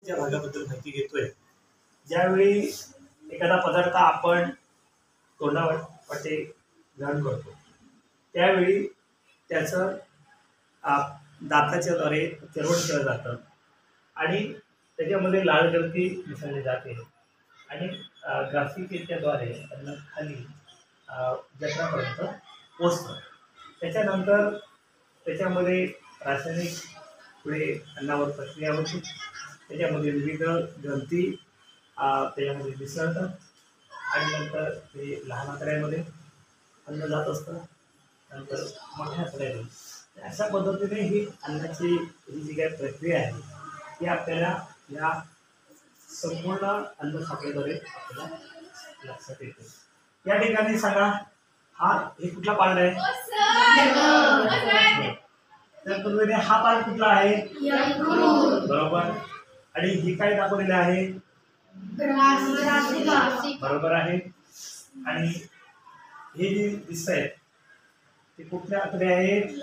त्या भागाबद्दल माहिती घेतोय. ज्यावेळी एखादा पदार्थ आपण तोंडावाटे ग्रहण करतो त्यावेळी त्याचं दाताच्या द्वारे चर्वण केलं जातं आणि त्याच्यामध्ये लाल ग्रंथी मिसळली जाते आणि ग्रासिकेच्याद्वारे अन्न खाली जठरापर्यंत पोचतं. त्याच्यानंतर त्याच्यामध्ये रासायनिक पुढे अन्नावर प्रक्रिया होते. त्याच्यामध्ये विविध ग्रंथी त्याच्यामध्ये मिसळतात आणि नंतर ते लहान आतड्यामध्ये अन्न जात असतं, नंतर मोठ्या आतड्यामध्ये. अशा पद्धतीने ही अन्नाची ही जी काही प्रक्रिया आहे ती आपल्याला या संपूर्ण अन्न साखळीद्वारे आपल्याला लक्षात येते. या ठिकाणी सांगा, हे कुठला पार्ट आहे? त्या पद्धतीने हा पार्ट कुठला आहे? बरोबर. आणि ही काय दाखवलेलं आहे? बरोबर आहे. आणि हे जे दिसत आहेत ते कुठल्या आतडे आहेत?